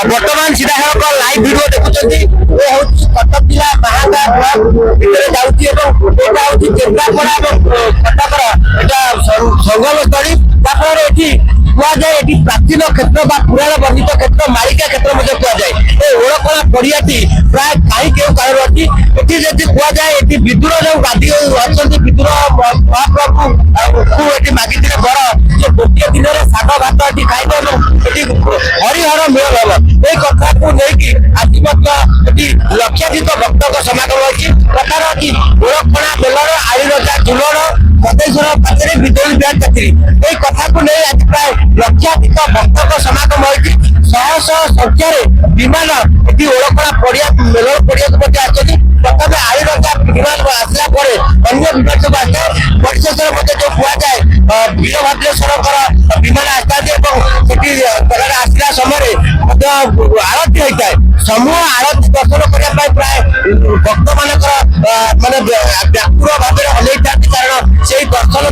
बर्तमान सीधा live video देखुं ये हूँ कटक जिला महांगा ब्लॉक भितर जाऊँगी केन्द्रापड़ा कटकर यहाँ संगम स्थली जहाँफल कुआजाए ये प्राचीन क्षेत्र पुराण वर्णित क्षेत्र मालिका क्षेत्र कुआजाए ओळकला पड़ियाटी प्राय कहीं क्यों कारण अच्छी ये कुआजाए ये विदुर जो गादी अच्छा विदुर महाप्रभु को मागिले बर जे गोटे दिन शाग भात ये खाइबे हरिहर मेल हम ये कथा को लेकिन आज लक्षाधिक भक्त समागम अच्छी कथार अच्छी ओळकणा बेलर आईरजा झुलर मधेश्वर पाखे विदुर ब्याज चाकरी ये कथा को नहीं आज प्राय लक्षाधिक भक्त समागम होती शह शह संख्यार विमान ये ओळकणा पड़िया मेलर पड़िया आसती प्रथम आईरजा विमान आसला अन्य विमान सब आसते परिशेष जो कुआजाए वीरभद्रेश्वर विमान आसती आसला समय आरती होता है समूह आरती दर्शन करने प्राय भक्त मान मानने व्याकुल भाव हल्ई था कारण से दर्शन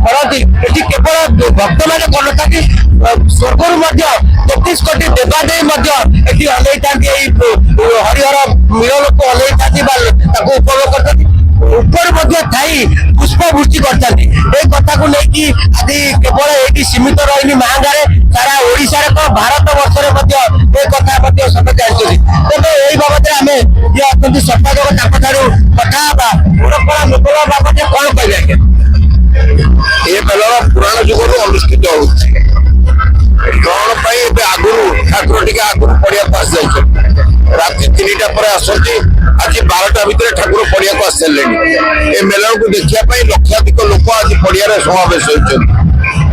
करती ये केवल भक्त मान कर स्वर्गर 33 कोटी देवादेवी हल्ई था हरिहर मिलन को हल्ई था उपभोग करते ऊपर थी पुष्पवृष्टि करते कथा को लेकिन आज केवल ये सीमित रही महांगारे सारा ओडिशा भारत वर्ष कथा समझ जानते तेज यही बाबद आम ये अच्छा संपादक कथा ओळकणा मेला बाबद कौन कहे आज्ञा ये मेलण पुराण जुगर अनुष्ठित होने आगुरी ठाकुर टे आगुरी पड़िया आस जाए राति 3टा पर आसती आज 12टा भितर ठाकुर पड़िया को आस सारे ये मेलण को देखापी लक्षाधिक लोक आज पड़िया समावेश होती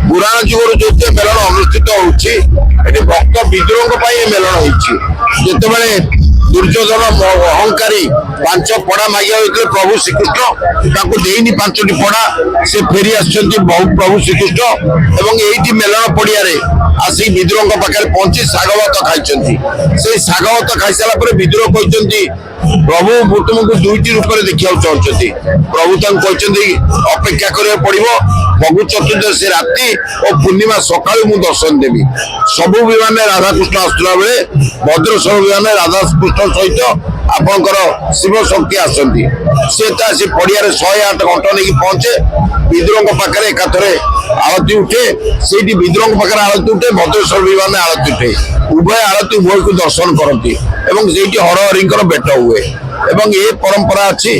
पुराण जुगर जो मेलण अनुष्ठित होती भक्त विद्रोह मेलण होते दुर्योधन अहंकारी 5 पड़ा मागिया प्रभु श्रीकृष्ण देनी 5टी पड़ा से फेरी प्रभु श्रीकृष्ण एवं ये मेलण पड़िया आसिक विद्रोह पाखे पहुंची शागवत खाई से शागवत खाई सारा विद्रोह कहते प्रभु तुमको 2टी रूप देखा चाहते प्रभु कहते अपेक्षा करा पड़ो बगु चतुर्दशी राति और पूर्णिमा सका दर्शन देवी सबु विमान राधाकृष्ण आसला बेले भद्रेश्वर विमान राधाकृष्ण सहित आपंकर शिव शक्ति आसती सी पड़िया 108 घंटा नहीं पहुंचे विद्रोह पाखे एकाथरे आरती उठे से विद्रोह पाखे आरती उठे भद्रेश्वर विमान आरती उठे उभय आरती उभय को दर्शन करती हरहरी भेट हुए एवं ये परंपरा अच्छी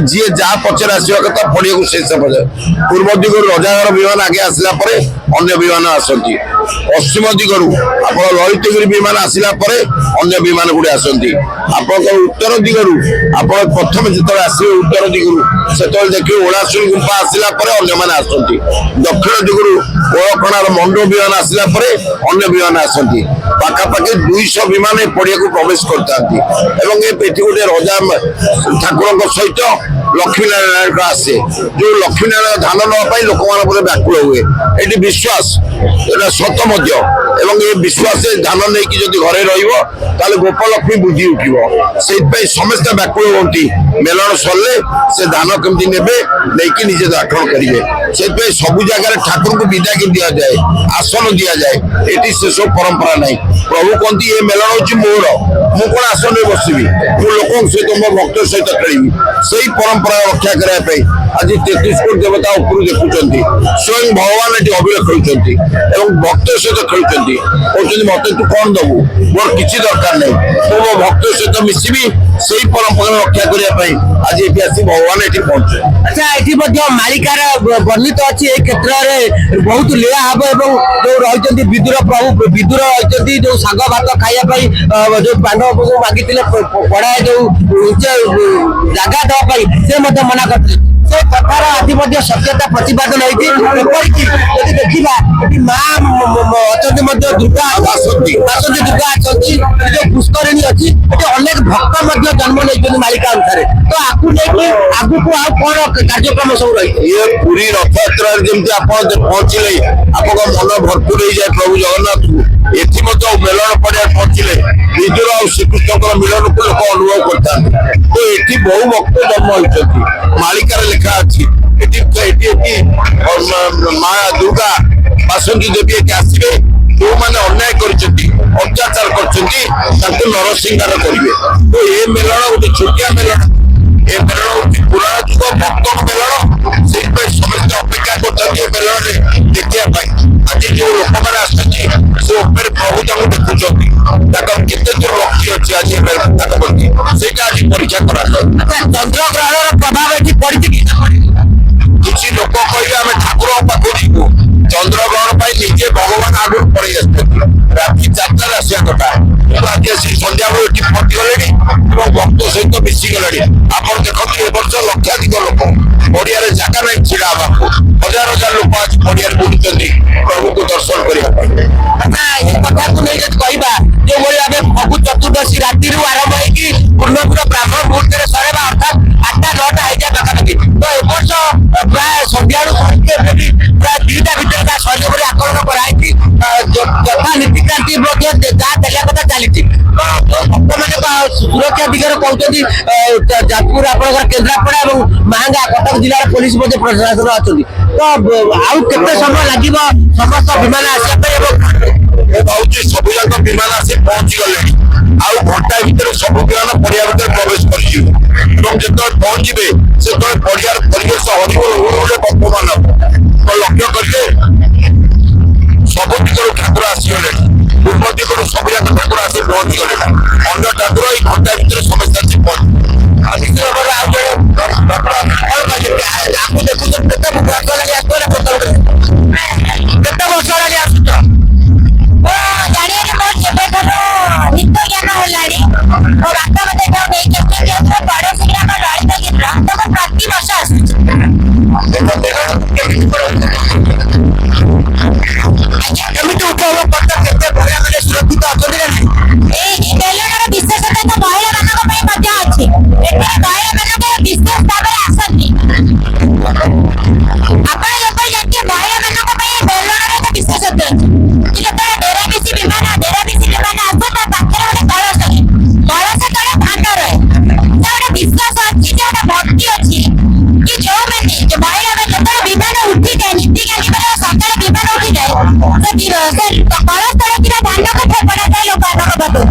जी जहाँ पचर आसवा कथा पड़िया को शेष पूर्व दिगु रजागर विमान आगे आसला अन्य विमान आसती पश्चिम दिगु आप ललितगिरी विमान आसला अन्य विमान गुड़े आसती आप उत्तर दिगु आप प्रथम जो आसवे उत्तर दिगु से देखिए ओलासुल गुंफा आसला अन्य मैंने आसती दक्षिण दिगु ओळकणार मंडो विमान आसला अन्य विमान आसती पाखापाखि 200 विमान पड़िया को प्रवेश करते गोटे रजा ठाकुर सहित लक्ष्मीनारायण आसे जो लक्ष्मीनारायण धान नापी लोक मान व्याकुल हुए ये विश्वास सत ये विश्वास धान नहीं जब घरे रे गोपलक्ष्मी बुद्धि उठो से समस्त व्याकुल होती मेलण सरले से धान कमी ने निजे दाखल करेंगे से सबू जगह ठाकुर को विदा की दि जाए आसन दि जाए ये से सब परंपरा नहीं प्रभु कहती ये मेलण हूँ मोर मु कौन आसन में बसबी लोक सहित मो भक्त सहित खेली से परंपरा रक्षा करने आज 33 कोटी देवता ऊपर देखुं स्वयं भगवान ये अभिर खेलुंट भक्त सहित खेलुंट कहते मत तू कौन दबू मोर किसी दरकार नहीं तो मो भक्त सहित मिसबी से परंपरा रक्षा करने आज ये आसी भगवान ये पहुंचे। अच्छा ये मालिकार वर्णित अच्छी क्षेत्र में बहुत लीला हम जो रही विदुर प्रभु विदुर रही जो शाग भात खायापी जो पांडव को मागी पढ़ाए जो जगह देवाई से मना करते से कथार आज सत्यता प्रतिपादन होती देखा माँ अच्छा दुर्गा आसती दुर्गा आसती जो पुष्करिणी अच्छी अनेक भक्त जन्म नहीं मालिका अनुसार तो आपको लेकिन आगु को कौन कार्यक्रम सब रही ये पूरी रथयात्रा जमी आप पहुंचले आप मन भरपूर हो जाए प्रभु जगन्नाथ एथि मेलण पड़िया पहुंचले विदुर और श्रीकृष्ण मिलन को लोक अनुभव करते तो ये बहु भक्त जन्म होती मालिकार लिखा अच्छी माँ दुर्गा बासंती देवी आसवे जो मैंने अन्याय कर अत्याचार कर ନରସିଂହାର କରିବେ। ତ ଏ ମେଲଣ ଗୋଟେ ଛୋଟିଆ ମେଲଣ, ଏ ମେଲଣ ହଉଛି ପୁରାଣ ଯୁଗ ଭକ୍ତଙ୍କ ମେଲଣ। ସେଇଥିପାଇଁ ସମସ୍ତେ ଅପେକ୍ଷା କରୁଛନ୍ତି ଏ ମେଲଣରେ ଦେଖିବା ପାଇଁ। ଆଜି ଯୋଉ ଲୋକମାନେ ଆସୁଛନ୍ତି ସେ ଉପରେ ପ୍ରଭୁ ତାଙ୍କୁ ଦେଖୁଛନ୍ତି, ତାଙ୍କର କେତେ ଦୂର ଲକ୍ଷ୍ୟ ଅଛି ଆଜି ତାଙ୍କ ପ୍ରତି, ସେଇଟା ଆଜି ପରୀକ୍ଷା କରାଯାଏ। ଚନ୍ଦ୍ରଗ୍ରହଣର ପ୍ରଭାବ ଏଠି ପଡିଛି କି? କିଛି ଲୋକ କହିବେ ଆମେ ଠାକୁରଙ୍କ ପାଖକୁ ଯିବୁ, ଚନ୍ଦ୍ରଗ୍ରହଣ ପାଇଁ ନିଜେ ଭଗବାନ ଆଗରୁ ପଳେଇ ଆସିଛନ୍ତି, ରାତି 4ଟାରେ ଆସିବା କଥା। କିନ୍ତୁ ଆଜି ଆସି ସନ୍ଧ୍ୟାବେଳୁ ଏଠି ପହଞ୍ଚିଗଲେଣି ଏବଂ ଭକ୍ତ ସହିତ ମିଶିଗଲେଣି। ଆପଣ ଦେଖନ୍ତୁ ଏ ବର୍ଷ ଲକ୍ଷାଧିକ ଲୋକ, ପଡ଼ିଆରେ ଜାଗା ନାହିଁ ଛିଡା ହେବାକୁ, ହଜାର ହଜାର ଲୋକ ଆଜି ପଡ଼ିଆରେ ବୁଲୁଛନ୍ତି ପ୍ରଭୁଙ୍କୁ ଦର୍ଶନ କରିବା ପାଇଁ। ଏ କଥାକୁ ନେଇ ଯଦି କହିବା, ଯୋଉଭଳି ଭାବେ ଫଗୁ ଚତୁର୍ଦ୍ଦଶୀ ରାତିରୁ ଆରମ୍ଭ ହେଇକି ପୂର୍ଣ୍ଣପୁର ବ୍ରାହ୍ମଣ ମୁହୂର୍ତ୍ତରେ ସରେଇବା ଅର୍ଥାତ୍ 8ଟା 9ଟା ହେଇଯାଏ ପାଖାପାଖି। ତ ଏ ବର୍ଷ ପ୍ରାୟ ସନ୍ଧ୍ୟାରୁ ପ୍ରାୟ 2ଟା ଭିତରେ ତା ସରିବ ବୋଲି ଆକଳନ କରାଯାଇଛି। ଯଥା ନୀତିକାନ୍ତି ମଧ୍ୟ ଯାହା ଚାଲିବା କଥା ଚାଲିଛି। ତ ଯୋଉ ଭକ୍ତମାନେ ସୁରକ୍ଷା ଦିଗରେ କହୁଛନ୍ତି, ଯାଜପୁର ଆପଣଙ୍କର କେନ୍ଦ୍ରାପଡ଼ା ଏବଂ ମାହାଙ୍ଗା କଟକ ଜିଲ୍ଲାର ପୋଲିସ ମଧ୍ୟ ପ୍ରଶାସନ ଅଛନ୍ତି। ତ ଆଉ କେତେ ସମୟ ଲାଗିବ ସମସ୍ତ ବିମାନ ଆସିବା ପାଇଁ? ଏବଂ ଏ ଭାବୁଛି ସବୁ ଯାକ ବିମାନ ଆସି ପହଞ୍ଚି ଗଲେଣି, ଆଉ ଘଣ୍ଟା ଭିତରେ ସବୁ ବିମାନ ପଡ଼ିଆ ଭିତରେ ପ୍ରବେଶ କରିଯିବେ ଏବଂ ଯେତେବେଳେ ପହଞ୍ଚିବେ ସେତେବେଳେ ପଡ଼ିଆର ପରିବେଶ ହରିବୋଲରେ ବର୍ତ୍ତମାନ ଲକ୍ଷ୍ୟ କରିବେ ସବୁ ଦିଗରୁ ଠାକୁର ଆସିଗଲେଣି, ପୂର୍ବ ଦିଗରୁ ସବୁ ଯାକ ଠାକୁର ଆସି ପହଞ୍ଚି ଗଲେଣି। ଅନ୍ୟ ଠାକୁର ଏଇ ଘଣ୍ଟା ଭିତରେ ସମସ୍ତେ ଆସି ପହଞ୍ଚିବେ। ଆଉ ନିଶ୍ଚିତ ଭାବରେ ଆଉ ଜଣେ ଆକୁ ଦେଖୁଛନ୍ତି କେତେ ବର୍ଷ ଲାଗି ଆସିବ, କେତେ ବର୍ଷ ଲାଗି ଆସୁଛ? ଜାଣିବାରେ ମୋର ଯେବେଠାରୁ ନିତ୍ୟ ଜ୍ଞାନ ହେଲାଣି, ମୋ ବାପା ମତେ ଯୋଉ ନେଇକି ଆସିଛନ୍ତି ପଡୋଶୀ ଗ୍ରାମ ଲଳିତଗିରିର, ତ ମୁଁ ପ୍ରତିବର୍ଷ ଆସୁଛି। କେମିତି ଉପଭୋଗ କରୁଛ? କେତେ ମହିଳା ମାନେ ସୁରକ୍ଷିତ ଅଛନ୍ତି ନା ନାହିଁ? ଏଇ ମେଲଣର ବିଶେଷତା ତ ମହିଳାମାନଙ୍କ ପାଇଁ ମଧ୍ୟ ଅଛି। ଏଠାରେ ମହିଳାମାନଙ୍କ ବିଶେଷ ଭାବରେ ଆସନ୍ତି। ଆପଣ ଯେପରି ଜାଣିଥିବେ ମହିଳାମାନଙ୍କ ପାଇଁ ମେଲଣର ଏକ ବିଶେଷତ୍ୱ ଅଛି। ଯେତେବେଳେ ଡେରାବିଶି ବିମାନ ଆସେ, ତା ପାଖରେ ଗୋଟେ କଳସ ରହେ। କଳସ ତଳେ ଧାନ ରହେ। ତା ଗୋଟେ ବିଶ୍ୱାସ ଅଛି, ଯେ ଗୋଟେ ଭକ୍ତି ଅଛି କି ଯୋଉମାନେ ମହିଳାମାନେ ଯେତେବେଳେ ବିମାନ ଉଠିଯାଏ, ନୀତିକାନ୍ତି ପରେ ସକାଳେ ବିମାନ ଉଠିଯାଏ, ସେ କଳସ ତଳେ ଥିବା ଧାନକୁ ଫୋପଡ଼ା ଯାଏ ଲୋକମାନଙ୍କ ପାଖକୁ।